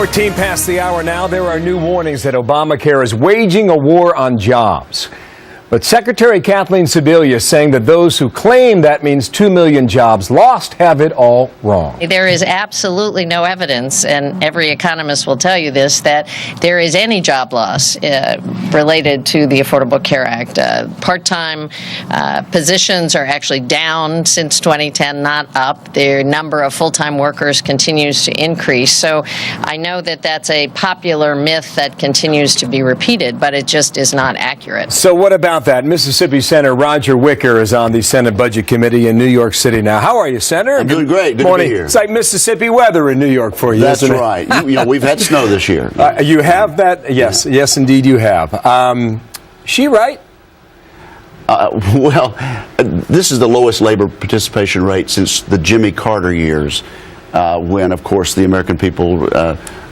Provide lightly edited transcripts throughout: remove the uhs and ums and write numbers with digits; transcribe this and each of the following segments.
14 past the hour now. There are new warnings that Obamacare is waging a war on jobs. But Secretary Kathleen Sebelius saying that those who claim that means 2 million jobs lost have it all wrong. There is absolutely no evidence, and every economist will tell you this, that there is any job loss related to the Affordable Care Act. Part-time positions are actually down since 2010, not up. The number of full-time workers continues to increase. So I know that that's a popular myth that continues to be repeated, but it just is not accurate. So what about that? Mississippi Senator Roger Wicker is on the Senate Budget Committee in New York City now. How are you, Senator? I'm doing great. Good morning. To be here. It's like Mississippi weather in New York for you. That's right. We've had snow this year. You have that? Yes. Yeah. Yes, indeed you have. She right? Well, this is the lowest labor participation rate since the Jimmy Carter years, when, of course, the American people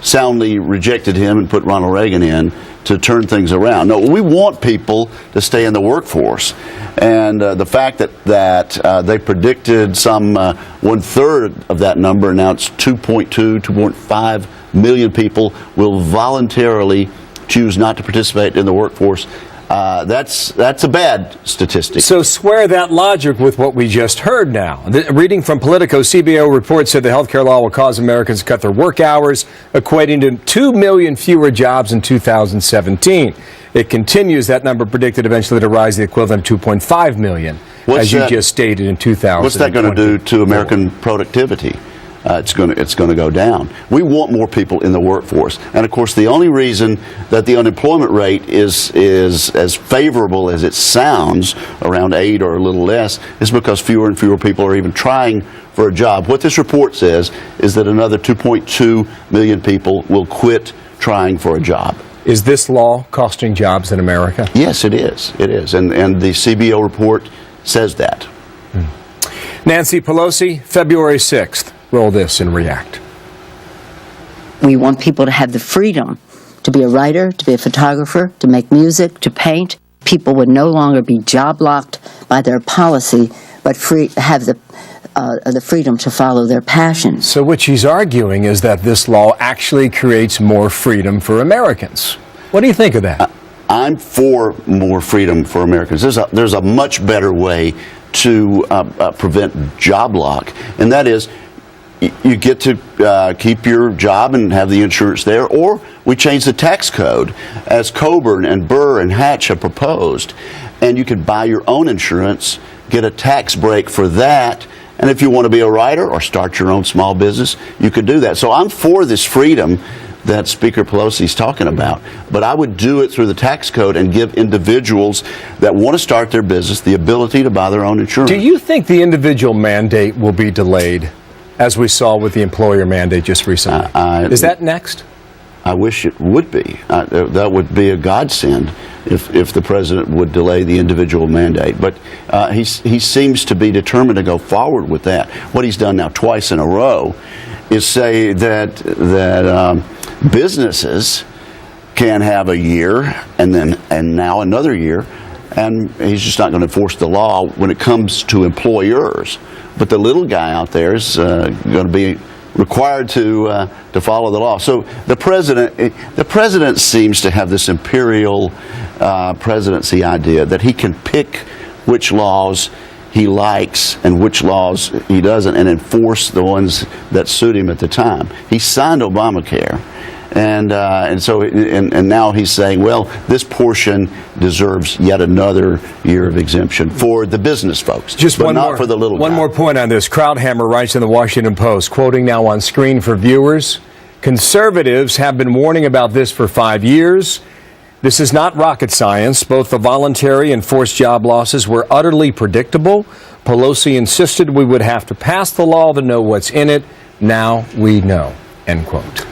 soundly rejected him and put Ronald Reagan in to turn things around. No, we want people to stay in the workforce. And the fact that they predicted some 1/3 of that number, now it's 2.5 million people will voluntarily choose not to participate in the workforce. That's a bad statistic. So square that logic with what we just heard now. Reading from Politico, CBO report said the health care law will cause Americans to cut their work hours, equating to 2 million fewer jobs in 2017. It continues, that number predicted eventually to rise to the equivalent of 2.5 million, as you just stated in 2000. What's that going to do to American productivity? It's going to go down. We want more people in the workforce, and of course, the only reason that the unemployment rate is as favorable as it sounds, around 8 or a little less, is because fewer and fewer people are even trying for a job. What this report says is that another 2.2 million people will quit trying for a job. Is this law costing jobs in America? Yes, it is. It is, and the CBO report says that. Nancy Pelosi, February 6th. Roll this and react. We want people to have the freedom to be a writer, to be a photographer, to make music, to paint. People would no longer be job locked by their policy, but have the freedom to follow their passions. So what she's arguing is that this law actually creates more freedom for Americans. What do you think of that? I'm for more freedom for Americans. There's a much better way to prevent job lock, and that is, you get to keep your job and have the insurance there, or we change the tax code as Coburn and Burr and Hatch have proposed, and you can buy your own insurance, get a tax break for that, and if you want to be a writer or start your own small business, you could do that. So I'm for this freedom that Speaker Pelosi's talking about, but I would do it through the tax code and give individuals that want to start their business the ability to buy their own insurance. Do you think the individual mandate will be delayed, as we saw with the employer mandate just recently? Is that next? I wish it would be. That would be a godsend if the president would delay the individual mandate. But he seems to be determined to go forward with that. What he's done now twice in a row is say that businesses can have a year and now another year, and he's just not going to enforce the law when it comes to employers. But the little guy out there is going to be required to follow the law. So the president seems to have this imperial presidency idea that he can pick which laws he likes and which laws he doesn't, and enforce the ones that suit him at the time. He signed Obamacare. And now he's saying, well, this portion deserves yet another year of exemption for the business folks, just but not for the little guy. One more point on this. Krauthammer writes in the Washington Post, quoting now on screen for viewers, conservatives have been warning about this for 5 years. This is not rocket science. Both the voluntary and forced job losses were utterly predictable. Pelosi insisted we would have to pass the law to know what's in it. Now we know, end quote.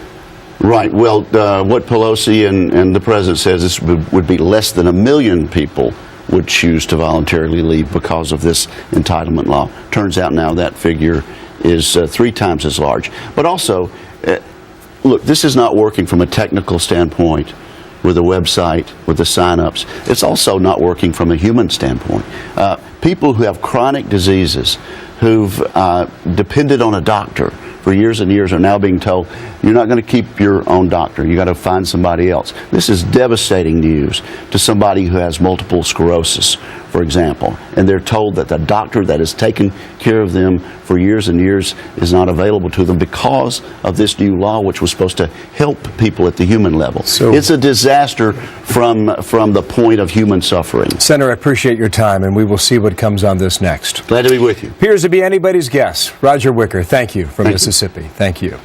Right. Well, what Pelosi and the president says this would be less than 1 million people would choose to voluntarily leave because of this entitlement law. Turns out now that figure is 3 times as large. But also, look, this is not working from a technical standpoint with the website, with the sign-ups. It's also not working from a human standpoint. People who have chronic diseases, who've depended on a doctor for years and years are now being told, you're not going to keep your own doctor. You got to find somebody else. This is devastating news to somebody who has multiple sclerosis, for example, and they're told that the doctor that has taken care of them for years and years is not available to them because of this new law, which was supposed to help people at the human level. So, it's a disaster from the point of human suffering. Senator, I appreciate your time, and we will see what comes on this next. Glad to be with you. Appears to be anybody's guess. Roger Wicker, thank you from Mississippi. Thank you.